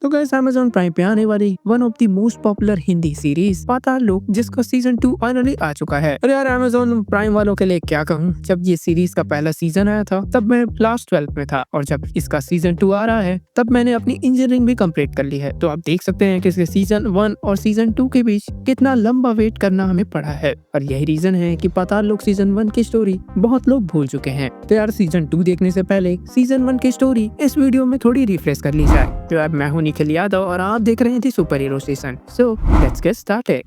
तो guys Amazon prime पे आने वाली one of the most popular Hindi series Paatal Lok जिसका सीजन 2 फाइनली आ चुका है। और यार अमेज़न प्राइम वालों के लिए क्या कहूँ, जब ये सीरीज का पहला सीजन आया था तब मैं क्लास 12 में था और जब इसका सीजन 2 आ रहा है तब मैंने अपनी इंजीनियरिंग भी कंप्लीट कर ली है। तो आप देख सकते हैं कि इसके सीजन 1 और सीजन 2 के बीच कितना लंबा वेट करना हमें पड़ा है और यही रीजन है कि पाताल लोक सीजन 1 की स्टोरी बहुत लोग भूल चुके हैं। तो यार सीजन 2 देखने से पहले सीजन 1 की स्टोरी इस वीडियो में थोड़ी रिफ्रेश कर ली जाए। तो यार मैं हूं निखिल यादव और आप देख रहे थे super hero station. So let's get started.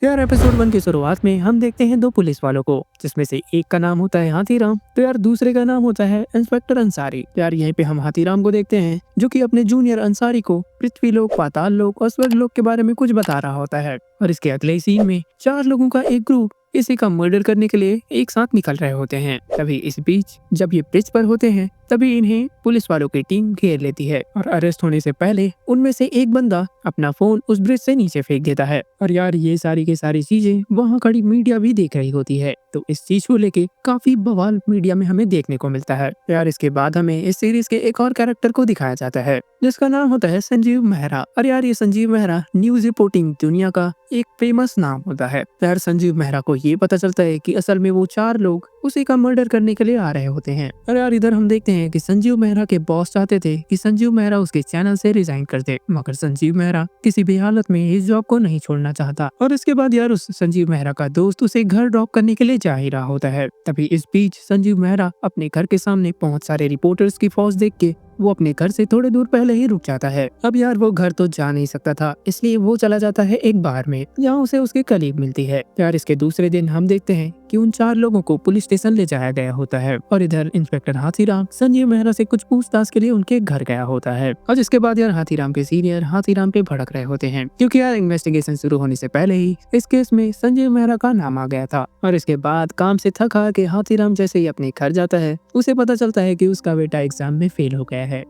यार एपिसोड 1 की शुरुआत में हम देखते हैं दो पुलिस वालों को, जिसमें से एक का नाम होता है हाथीराम तो यार दूसरे का नाम होता है इंस्पेक्टर अंसारी। यार यहीं पे हम हाथीराम को देखते हैं जो कि अपने जूनियर अंसारी को पृथ्वी लोक, पाताल लोक और स्वर्ग लोक के बारे में कुछ बता रहा होता है। और इसके अगले ही सीन में 4 लोगों का एक ग्रुप इसी का मर्डर करने के लिए एक साथ निकल रहे होते हैं। तभी इस बीच जब ये ब्रिज पर होते हैं तभी इन्हें पुलिस वालों की टीम घेर लेती है और अरेस्ट होने से पहले उनमें से एक बंदा अपना फोन उस ब्रिज से नीचे फेंक देता है। और यार ये सारी की सारी चीजें वहाँ खड़ी मीडिया भी देख रही होती है, तो इस चीज को लेके काफी बवाल मीडिया में हमें देखने को मिलता है। यार इसके बाद हमें इस सीरीज के एक और कैरेक्टर को दिखाया जाता है जिसका नाम होता है संजीव मेहरा। और यार ये संजीव मेहरा न्यूज रिपोर्टिंग दुनिया का एक फेमस नाम होता है। यार संजीव मेहरा को ये पता चलता है कि असल में वो 4 लोग उसी का मर्डर करने के लिए आ रहे होते हैं। और यार इधर हम देखते हैं कि संजीव मेहरा के बॉस चाहते थे कि संजीव मेहरा उसके चैनल से रिजाइन कर दे, मगर संजीव मेहरा किसी भी हालत में इस जॉब को नहीं छोड़ना चाहता। और इसके बाद यार उस संजीव मेहरा का दोस्त उसे घर ड्रॉप करने के लिए जा ही रहा होता है। तभी इस बीच संजीव मेहरा अपने घर के सामने बहुत सारे रिपोर्टर्स की फौज देख के वो अपने घर से थोड़े दूर पहले ही रुक जाता है। अब यार वो घर तो जा नहीं सकता था, इसलिए वो चला जाता है एक बार में जहाँ उसे उसके कलीग मिलती है। यार इसके दूसरे दिन हम देखते हैं कि उन 4 लोगों को पुलिस स्टेशन ले जाया गया होता है और इधर इंस्पेक्टर हाथीराम संजीव मेहरा से कुछ पूछताछ के लिए उनके घर गया होता है। और जिसके बाद यार हाथीराम के सीनियर हाथीराम पे भड़क रहे होते हैं क्योंकि यार इन्वेस्टिगेशन शुरू होने से पहले ही इस केस में संजीव मेहरा का नाम आ गया था। और इसके बाद काम से थक हार के हाथीराम जैसे ही अपने घर जाता है उसे पता चलता है कि उसका बेटा एग्जाम में फेल हो गया है।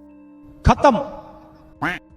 खत्म।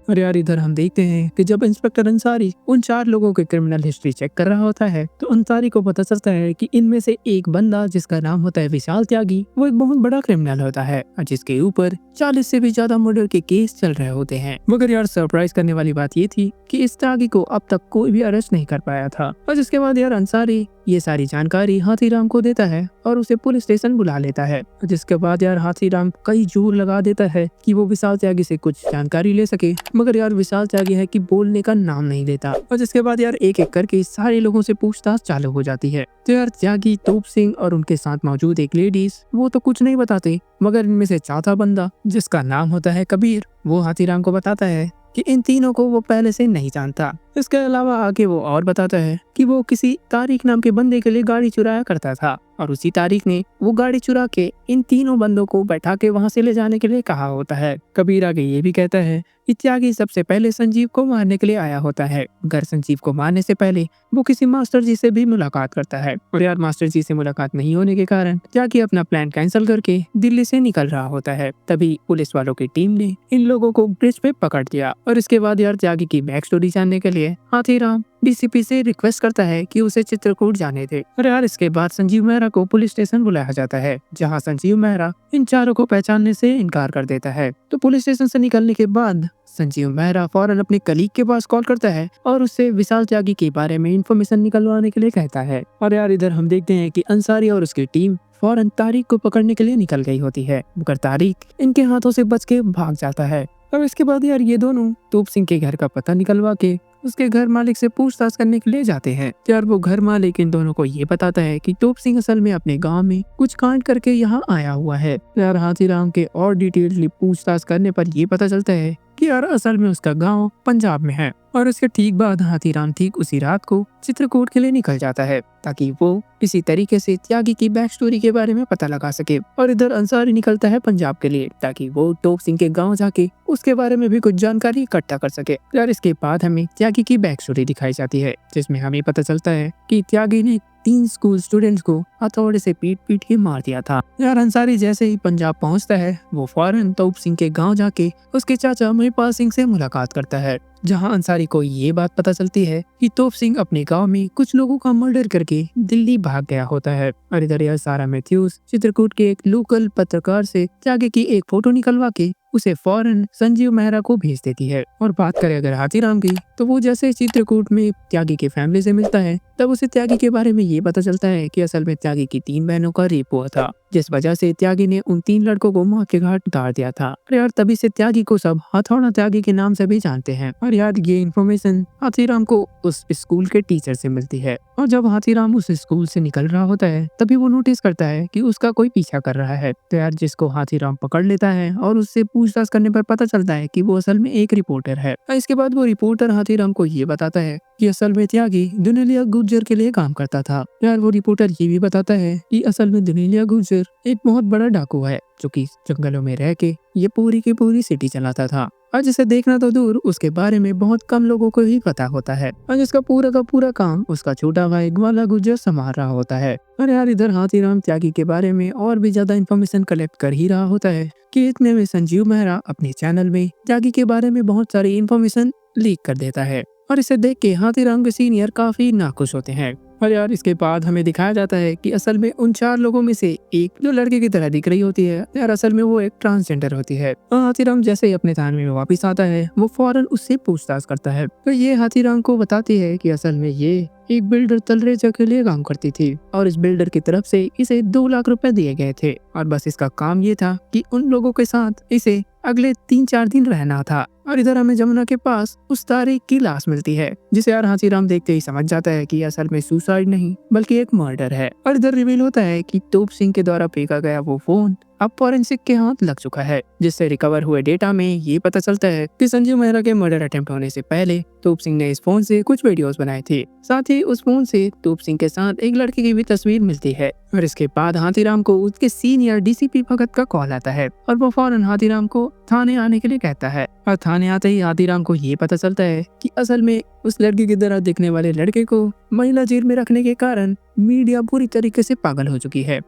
और यार इधर हम देखते हैं कि जब इंस्पेक्टर अंसारी उन 4 लोगों की क्रिमिनल हिस्ट्री चेक कर रहा होता है तो अंसारी को पता चलता है कि इनमें से एक बंदा जिसका नाम होता है विशाल त्यागी वो एक बहुत बड़ा क्रिमिनल होता है और जिसके ऊपर 40 से भी ज्यादा मर्डर के केस चल रहे होते हैं। मगर यार सरप्राइज करने वाली बात ये थी कि इस त्यागी को अब तक कोई भी अरेस्ट नहीं कर पाया था। और जिसके बाद यार अंसारी ये सारी जानकारी हाथीराम को देता है और उसे पुलिस स्टेशन बुला लेता है। जिसके बाद यार हाथीराम कई जोर लगा देता है कि वो विशाल त्यागी से कुछ जानकारी ले सके, मगर यार विशाल त्यागी है कि बोलने का नाम नहीं लेता। और जिसके बाद यार एक एक करके सारे लोगों से पूछताछ चालू हो जाती है। तो यार त्यागी, तोप सिंह और उनके साथ मौजूद एक लेडीज वो तो कुछ नहीं बताते, मगर इनमें से चौथा बंदा जिसका नाम होता है कबीर वो हाथीराम को बताता है कि इन तीनों को वो पहले से नहीं जानता। इसके अलावा आगे वो और बताता है कि वो किसी तारिक नाम के बंदे के लिए गाड़ी चुराया करता था और उसी तारिक ने वो गाड़ी चुरा के इन तीनों बंदों को बैठा के वहां से ले जाने के लिए कहा होता है। कबीर आगे ये भी कहता है कि त्यागी सबसे पहले संजीव को मारने के लिए आया होता है, मगर संजीव को मारने से पहले वो किसी मास्टर जी से भी मुलाकात करता है। और यार मास्टर जी से मुलाकात नहीं होने के कारण त्यागी अपना प्लान कैंसिल करके दिल्ली से निकल रहा होता है। तभी पुलिस वालों की टीम ने इन लोगों को ब्रिज पे पकड़ लिया। और इसके बाद यार त्यागी की बैक स्टोरी जानने के लिए हाथीराम डीसीपी से रिक्वेस्ट करता है कि उसे चित्रकूट जाने दे। और यार इसके बाद संजीव मेहरा को पुलिस स्टेशन बुलाया जाता है जहां संजीव मेहरा इन 4 को पहचानने से इनकार कर देता है। तो पुलिस स्टेशन से निकलने के बाद संजीव मेहरा फौरन अपने कलीग के पास कॉल करता है और उससे विशाल त्यागी के बारे में इंफॉर्मेशन निकलवाने के लिए कहता है। और यार इधर हम देखते हैं कि अंसारी और उसकी टीम फौरन तारिक को पकड़ने के लिए निकल गई होती है, मगर तारिक इनके हाथों से बच के भाग जाता है। और इसके बाद यार ये दोनों तोप सिंह के घर का पता निकलवा के उसके घर मालिक से पूछताछ करने के लिए जाते हैं। यार वो घर मालिक इन दोनों को ये बताता है कि तोप सिंह असल में अपने गांव में कुछ कांड करके यहाँ आया हुआ है। यार हाथीराम के और डिटेलली पूछताछ करने पर ये पता चलता है कि यार असल में उसका गांव पंजाब में है। और इसके ठीक बाद हाथीराम ठीक उसी रात को चित्रकूट के लिए निकल जाता है ताकि वो किसी तरीके से त्यागी की बैक स्टोरी के बारे में पता लगा सके। और इधर अंसारी निकलता है पंजाब के लिए ताकि वो तोप सिंह के गांव जाके उसके बारे में भी कुछ जानकारी इकट्ठा कर सके। यार इसके बाद हमें त्यागी की बैक स्टोरी दिखाई जाती है जिसमें हमें पता चलता है कि त्यागी ने 3 स्कूल स्टूडेंट्स को हथौड़े से पीट पीट के मार दिया था। यार अंसारी जैसे ही पंजाब पहुंचता है वो फौरन तोप सिंह के गांव जाके उसके चाचा महिपाल सिंह से मुलाकात करता है, जहां अंसारी को ये बात पता चलती है कि तोप सिंह अपने गांव में कुछ लोगों का मर्डर करके दिल्ली भाग गया होता है। और इधर यार सारा मैथ्यूज चित्रकूट के एक लोकल पत्रकार से त्यागी की एक फोटो निकलवा के उसे फौरन संजीव मेहरा को भेज देती है। और बात करें अगर हाथीराम की, तो वो जैसे चित्रकूट में त्यागी की फैमिली से मिलता है, तब उसे त्यागी के बारे में ये पता चलता है कि असल में त्यागी की 3 बहनों का रेप हुआ था, जिस वजह से त्यागी ने उन 3 लड़कों को मौत के घाट उतार दिया था। और यार तभी से त्यागी को सब हथौड़ा त्यागी के नाम से भी जानते हैं। और यार ये इन्फॉर्मेशन हाथीराम को उस स्कूल के टीचर से मिलती है। और जब हाथीराम उस स्कूल से निकल रहा होता है, तभी वो नोटिस करता है कि उसका कोई पीछा कर रहा है। तो यार जिसको हाथीराम पकड़ लेता है और उससे पूछताछ करने पर पता चलता है कि वो असल में एक रिपोर्टर है। और इसके बाद वो रिपोर्टर हाथीराम को ये बताता है कि असल में त्यागी दुनिया गुर्जर के लिए काम करता था। यार वो रिपोर्टर ये भी बताता है कि असल में दुनिया गुर्जर एक बहुत बड़ा डाकू है, जो कि जंगलों में रह के ये पूरी की पूरी सिटी चलाता था, और जिसे देखना तो दूर उसके बारे में बहुत कम लोगों को ही पता होता है, और जिसका पूरा का पूरा काम उसका छोटा भाई ग्वाला गुर्जर संभाल रहा होता है। और यार इधर हाथीराम त्यागी के बारे में और भी ज्यादा इन्फॉर्मेशन कलेक्ट कर ही रहा होता है कि इतने में संजीव मेहरा अपने चैनल में त्यागी के बारे में बहुत सारी इन्फॉर्मेशन लीक कर देता है। और इसे देख के हाथीराम के सीनियर काफी नाखुश होते हैं। और यार इसके बाद हमें दिखाया जाता है कि असल में उन 4 लोगों में से एक जो लड़के की तरह दिख रही होती है, यार असल में वो एक ट्रांसजेंडर होती है। और हाथीराम जैसे ही अपने थाने में वापस आता है, वो फौरन उससे पूछताछ करता है। तो ये हाथीराम को बताती है कि असल में ये एक बिल्डर तलरेजा के लिए काम करती थी, और इस बिल्डर की तरफ से इसे 2 लाख रुपए दिए गए थे, और बस इसका काम ये था कि उन लोगों के साथ इसे अगले 3-4 दिन रहना था। और इधर हमें जमुना के पास उस तारे की लाश मिलती है, जिसे यार हाथीराम देखते ही समझ जाता है कि असल में सुसाइड नहीं बल्कि एक मर्डर है। और इधर रिवील होता है कि तोप सिंह के द्वारा फेंका गया वो फोन अब फॉरेंसिक के हाथ लग चुका है, जिससे रिकवर हुए डेटा में ये पता चलता है कि संजीव मेहरा के मर्डर अटेम्प्ट होने से पहले तोप सिंह ने इस फोन से कुछ वीडियोस बनाए थे। साथ ही उस फोन से तोप सिंह के साथ एक लड़के की भी तस्वीर मिलती है। और इसके बाद हाथीराम को उसके सीनियर डीसीपी भगत का कॉल आता है, और वो फौरन हाथीराम को थाने आने के लिए कहता है। और थाने आते ही हाथीराम को ये पता चलता है कि असल में उस लड़की की तरह दिखने वाले लड़के को महिला जेल में रखने के कारण मीडिया पूरी तरीके से पागल हो चुकी है।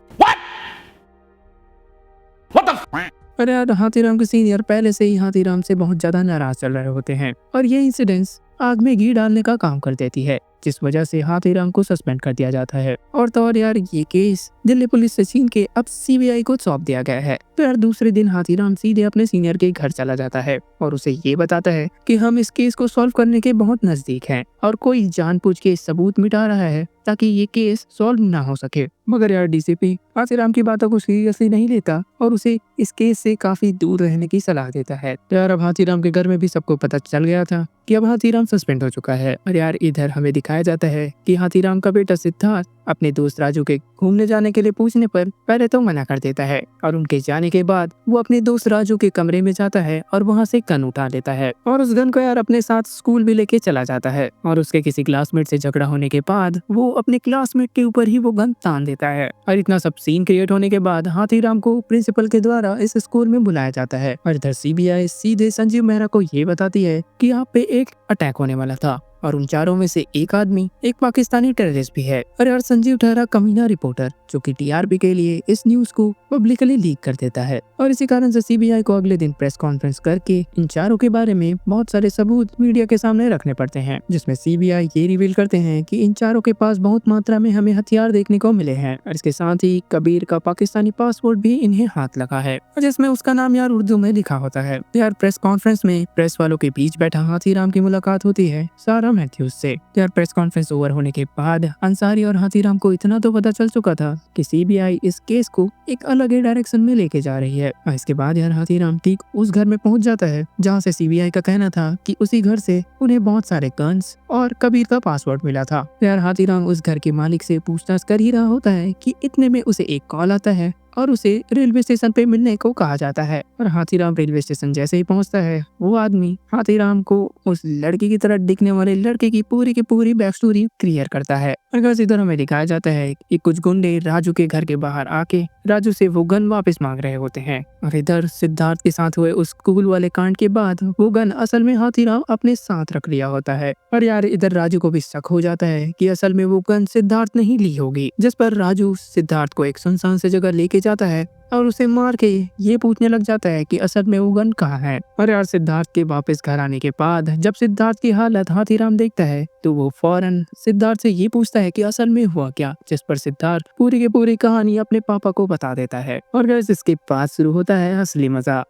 पर यार हाथीराम के सीनियर पहले से ही हाथीराम से बहुत ज्यादा नाराज चल रहे होते हैं, और ये इंसिडेंट्स आग में घी डालने का काम कर देती है, जिस वजह से हाथीराम को सस्पेंड कर दिया जाता है। और तो और यार ये केस दिल्ली पुलिस से छीन के अब सीबीआई को सौंप दिया गया है। तो यार दूसरे दिन हाथीराम सीधे अपने सीनियर के घर चला जाता है, और उसे ये बताता है कि हम इस केस को सॉल्व करने के बहुत नजदीक हैं, और कोई जानबूझ के सबूत मिटा रहा है ताकि ये केस सॉल्व ना हो सके। मगर यार डीसीपी हाथीराम की बातों को सीरियसली नहीं लेता, और उसे इस केस से काफी दूर रहने की सलाह देता है। तो यार अब हाथीराम के घर में भी सबको पता चल गया था कि अब हाथीराम सस्पेंड हो चुका है। और यार इधर हमें दिखाया जाता है कि हाथीराम का बेटा सिद्धार्थ अपने दोस्त राजू के घूमने जाने के लिए पूछने पर पहले तो मना कर देता है, और उनके जाने के बाद वो अपने दोस्त राजू के कमरे में जाता है और वहाँ से गन उठा लेता है, और उस गन को यार अपने साथ स्कूल भी लेके चला जाता है। और उसके किसी क्लासमेट से झगड़ा होने के बाद वो अपने क्लासमेट के ऊपर ही वो गन तान देता है। और इतना सब सीन क्रिएट होने के बाद हाथीराम को प्रिंसिपल के द्वारा इस स्कूल में बुलाया जाता है, और इधर सीबीआई सीधे संजीव मेहरा को ये बताती है कि यहाँ पे एक अटैक होने वाला था, और उन 4 में से एक आदमी एक पाकिस्तानी टेररिस्ट भी है। और यार संजीव ठहरा कमीना रिपोर्टर, जो कि टीआरपी के लिए इस न्यूज को पब्लिकली लीक कर देता है। और इसी कारण से सीबीआई को अगले दिन प्रेस कॉन्फ्रेंस करके इन 4 के बारे में बहुत सारे सबूत मीडिया के सामने रखने पड़ते हैं, जिसमें सीबीआई ये रिवील करते हैं कि इन 4 के पास बहुत मात्रा में हमें हथियार देखने को मिले हैं, और इसके साथ ही कबीर का पाकिस्तानी पासपोर्ट भी इन्हें हाथ लगा है, और जिसमें उसका नाम यार उर्दू में लिखा होता है। यार प्रेस कॉन्फ्रेंस में प्रेस वालों के बीच बैठा हाथीराम की मुलाकात होती है सारा मैथ्यूज से। यार प्रेस कॉन्फ्रेंस ओवर होने के बाद अंसारी और हाथीराम को इतना तो पता चल चुका था कि सीबीआई इस केस को एक अलग ही डायरेक्शन में लेके जा रही है। और इसके बाद यार हाथीराम ठीक उस घर में पहुंच जाता है जहां से सीबीआई का कहना था कि उसी घर से उन्हें बहुत सारे गन्स और कबीर का पासवर्ड मिला था। यार हाथीराम उस घर के मालिक से पूछताछ कर ही रहा होता है कि इतने में उसे एक कॉल आता है, और उसे रेलवे स्टेशन पे मिलने को कहा जाता है। और हाथीराम रेलवे स्टेशन जैसे ही पहुंचता है, वो आदमी हाथीराम को उस लड़की की तरह दिखने वाले लड़के की पूरी बैक स्टोरी क्लियर करता है। और बस इधर हमें दिखाया जाता है कि कुछ गुंडे राजू के घर के बाहर आके राजू से वो गन वापस मांग रहे होते हैं। और इधर सिद्धार्थ के साथ हुए उस स्कूल वाले कांड के बाद वो गन असल में हाथीराम अपने साथ रख लिया होता है। और यार इधर राजू को भी शक हो जाता है कि असल में वो गन सिद्धार्थ ने ही ली होगी, जिस पर राजू सिद्धार्थ को एक सुनसान से जगह लेके जाता है, और उसे मार के ये पूछने लग जाता है कि असल में वो गन कहाँ है। और यार सिद्धार्थ के वापस घर आने के बाद जब सिद्धार्थ की हालत हाथीराम देखता है तो वो फौरन सिद्धार्थ से ये पूछता है कि असल में हुआ क्या, जिस पर सिद्धार्थ पूरी की पूरी कहानी अपने पापा को बता देता है। और गाइस इसके बाद शुरू होता है असली मजा।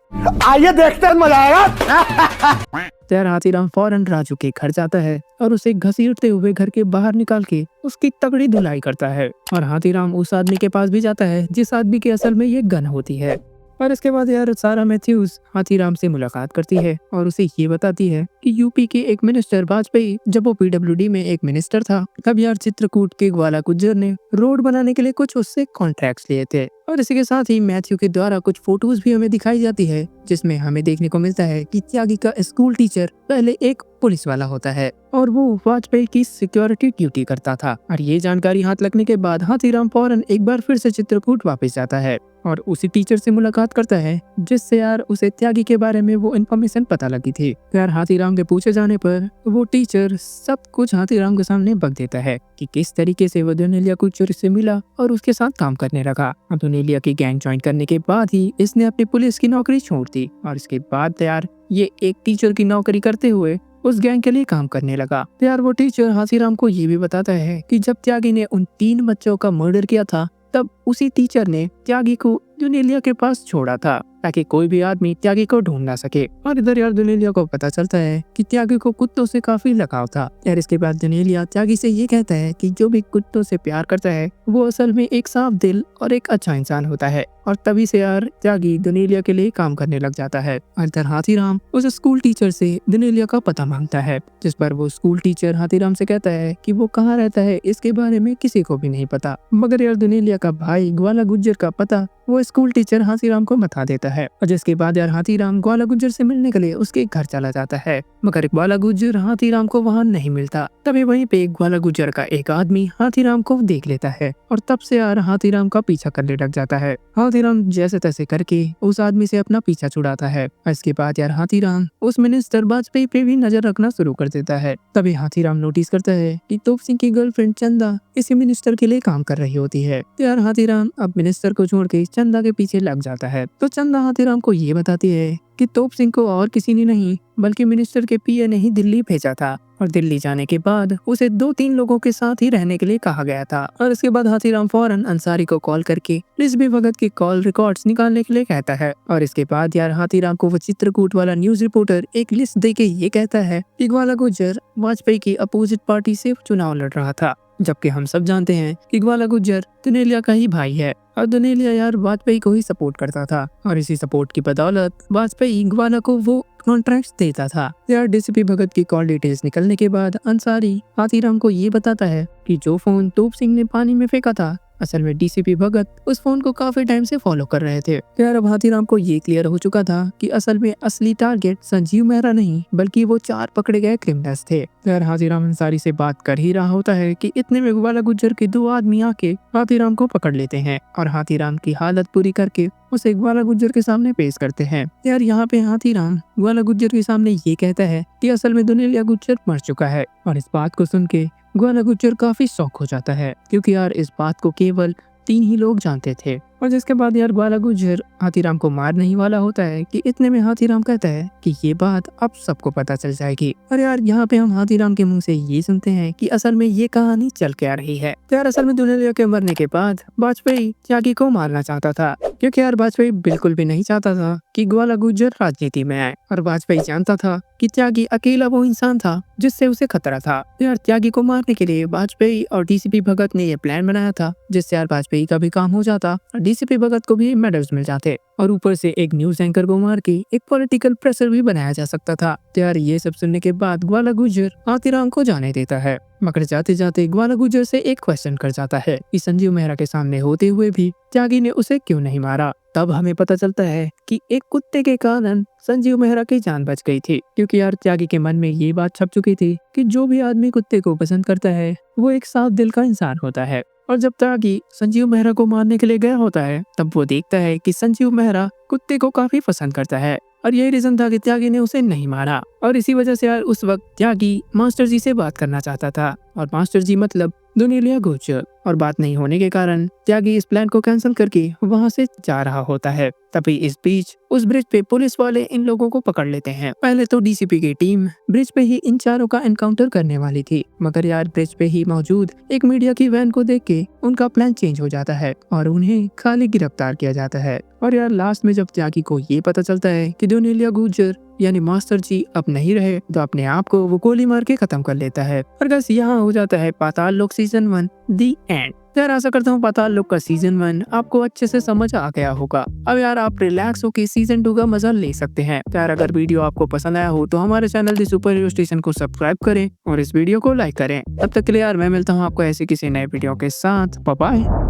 आइए देखते हैं, मजा आएगा। यार हाथीराम फौरन राजू के घर जाता है और उसे घसीटते हुए घर के बाहर निकाल के उसकी तगड़ी धुलाई करता है। और हाथीराम उस आदमी के पास भी जाता है जिस आदमी के असल में ये गन होती है। और इसके बाद यार सारा मैथ्यूज हाथीराम से मुलाकात करती है और उसे ये बताती है कि यूपी के एक मिनिस्टर वाजपेयी जब वो पीडब्ल्यूडी में एक मिनिस्टर था तब यार चित्रकूट के ग्वाला गुज्जर ने रोड बनाने के लिए कुछ उससे कॉन्ट्रैक्ट्स लिए थे। और इसी के साथ ही मैथ्यू के द्वारा कुछ फोटोज भी हमें दिखाई जाती है जिसमें हमें देखने को मिलता है कि त्यागी का स्कूल टीचर पहले एक पुलिस वाला होता है और वो वाजपेयी की सिक्योरिटी ड्यूटी करता था। और ये जानकारी हाथ लगने के बाद हाथीराम फौरन एक बार फिर से चित्रकूट वापस जाता है और उसी टीचर से मुलाकात करता है जिससे यार उसे त्यागी के बारे में वो इन्फॉर्मेशन पता लगी थी। तो यार हाथीराम के पूछे जाने पर वो टीचर सब कुछ हाथीराम के सामने बक देता है कि किस तरीके से वो दुनेलिया गुज्जर से मिला और उसके साथ काम करने लगा। दुनेलिया की गैंग ज्वाइन करने के बाद ही इसने अपनी पुलिस की नौकरी छोड़ दी और इसके बाद यार ये एक टीचर की नौकरी करते हुए उस गैंग के लिए काम करने लगा। तो यार वो टीचर हाथीराम को ये भी बताता है कि जब त्यागी ने उन 3 बच्चों का मर्डर किया था तब उसी टीचर ने त्यागी को दुनेलिया के पास छोड़ा था ताकि कोई भी आदमी त्यागी को ढूंढ ना सके। और इधर यार दुनेलिया को पता चलता है कि त्यागी को कुत्तों से काफी लगाव था। यार इसके बाद दुनेलिया त्यागी से ये कहता है कि जो भी कुत्तों से प्यार करता है वो असल में एक साफ दिल और एक अच्छा इंसान होता है। और तभी से यार त्यागी दुनेलिया के लिए काम करने लग जाता है। और इधर हाथीराम उस स्कूल टीचर से दुनेलिया का पता मांगता है जिस पर वो स्कूल टीचर हाथीराम से कहता है कि वो कहाँ रहता है इसके बारे में किसी को भी नहीं पता। मगर यार दुनेलिया का भाई ग्वाला गुज्जर का पता वो स्कूल टीचर हाथीराम को बता देता है। और जिसके बाद यार हाथीराम ग्वाला गुज्जर से मिलने के लिए उसके घर चला जाता है मगर ग्वाला गुज्जर हाथीराम को वहाँ नहीं मिलता। तभी वहीं पे ग्वाला गुज्जर का एक आदमी हाथीराम को देख लेता है और तब से यार हाथीराम का पीछा करने लग जाता है। हाथीराम जैसे तैसे करके उस आदमी से अपना पीछा छुड़ाता है। इसके बाद यार हाथीराम उस मिनिस्टर वाजपेयी पे भी नजर रखना शुरू कर देता है। तभी हाथीराम नोटिस करता है कि तोप सिंह की गर्लफ्रेंड चंदा इसी मिनिस्टर के लिए काम कर रही होती है। तो यार हाथीराम अब मिनिस्टर को छोड़ के चंदा के पीछे लग जाता है। तो चंदा हाथीराम को ये बताती है कि तोप सिंह को और किसी ने नहीं बल्कि मिनिस्टर के पीए ने ही दिल्ली भेजा था और दिल्ली जाने के बाद उसे 2-3 लोगों के साथ ही रहने के लिए कहा गया था। और इसके बाद हाथीराम फौरन अंसारी को कॉल करके रिजवी भगत की कॉल रिकॉर्ड्स निकालने के लिए कहता है। और इसके बाद यार हाथीराम को वो चित्रकूट वाला न्यूज रिपोर्टर एक लिस्ट देके ये कहता है कि ग्वाला गुज्जर वाजपेयी की अपोजिट पार्टी से चुनाव लड़ रहा था, जबकि हम सब जानते हैं कि ग्वाला गुज्जर दुनेलिया का ही भाई है और दुनेलिया यार वाजपेयी को ही सपोर्ट करता था। और इसी सपोर्ट की बदौलत वाजपेयी ग्वाला को वो कॉन्ट्रैक्ट देता था। यार डीसीपी भगत की कॉल डिटेल्स निकलने के बाद अंसारी हाथीराम को ये बताता है कि जो फोन तोप सिंह ने पानी में फेंका था असल में डीसीपी भगत उस फोन को काफी टाइम से फॉलो कर रहे थे। यार अब हाथीराम को ये क्लियर हो चुका था कि असल में असली टारगेट संजीव मेहरा नहीं बल्कि वो 4 पकड़े गए क्रिमिनल्स थे। यार हाथीराम अंसारी से बात कर ही रहा होता है कि इतने में ग्वाला गुज्जर के 2 आदमी आके हाथीराम को पकड़ लेते हैं और हाथीराम की हालत पूरी करके उसे ग्वाला गुज्जर के सामने पेश करते हैं। यार यहाँ पे हाथीराम ग्वाला गुज्जर के सामने ये कहता है कि असल में दुनेलिया गुज्जर मर चुका है। और इस बात को सुन के ग्वाला गुज्जर काफी शॉक हो जाता है क्योंकि यार इस बात को केवल 3 ही लोग जानते थे। और जिसके बाद यार ग्वाला गुज्जर हाथीराम को मारने ही वाला होता है कि इतने में हाथीराम कहता है कि ये बात अब सबको पता चल जाएगी। और यार यहाँ पे हम हाथीराम के मुंह से ये सुनते हैं कि असल में ये कहानी चल के आ रही है। तो यार असल में दुनेलिया के मरने के बाद वाजपेयी त्यागी को मारना चाहता था क्योंकि यार वाजपेयी बिल्कुल भी नहीं चाहता था कि ग्वाला गुज्जर राजनीति में आए और वाजपेयी जानता था कि त्यागी अकेला वो इंसान था जिससे उसे खतरा था। तो यार त्यागी को मारने के लिए वाजपेयी और डीसीपी भगत ने ये प्लान बनाया था जिससे यार वाजपेयी का भी काम हो जाता और डीसीपी भगत को भी मेडल्स मिल जाते और ऊपर से एक न्यूज एंकर को मार के एक पॉलिटिकल प्रेशर भी बनाया जा सकता था। तो यार ये सब सुनने के बाद ग्वाला गुज्जर हाथीराम को जाने देता है मगर जाते जाते ग्वाला गुज्जर से एक क्वेश्चन कर जाता है कि संजीव मेहरा के सामने होते हुए भी त्यागी ने उसे क्यों नहीं मारा। तब हमें पता चलता है कि एक कुत्ते के कारण संजीव मेहरा की जान बच गई थी क्योंकि यार त्यागी के मन में ये बात छप चुकी थी कि जो भी आदमी कुत्ते को पसंद करता है वो एक साफ दिल का इंसान होता है। और जब त्यागी संजीव मेहरा को मारने के लिए गया होता है तब वो देखता है कि संजीव मेहरा कुत्ते को काफी पसंद करता है और यही रीजन था कि त्यागी ने उसे नहीं मारा। और इसी वजह से यार उस वक्त त्यागी मास्टर जी से बात करना चाहता था और मास्टर जी मतलब दुनिया गुजर और बात नहीं होने के कारण त्यागी इस प्लान को कैंसिल करके वहाँ से जा रहा होता है। तभी इस बीच उस ब्रिज पे पुलिस वाले इन लोगों को पकड़ लेते हैं। पहले तो डीसीपी की टीम ब्रिज पे ही इन चारों का एनकाउंटर करने वाली थी, मगर यार ब्रिज पे ही मौजूद एक मीडिया की वैन को देख के उनका प्लान चेंज हो जाता है और उन्हें खाली गिरफ्तार किया जाता है। और यार लास्ट में जब त्यागी को ये पता चलता है कि दुनिया गुजर यानी मास्टर जी अब नहीं रहे, तो अपने आप को वो गोली मार के खत्म कर लेता है। और बस यहाँ हो जाता है पाताल लोक सीजन 1 दी एंड। यार आशा करता हूँ पाताल लोक का सीजन 1 आपको अच्छे से समझ आ गया होगा। अब यार आप रिलैक्स होकर सीजन 2 का मजा ले सकते हैं। यार अगर वीडियो आपको पसंद आया हो तो हमारे चैनल दी सुपर हीरो स्टेशन को सब्सक्राइब करें और इस वीडियो को लाइक करें। तब तक के लिए यार मैं मिलता हूँ आपको ऐसे किसी नए वीडियो के साथ। Bye bye.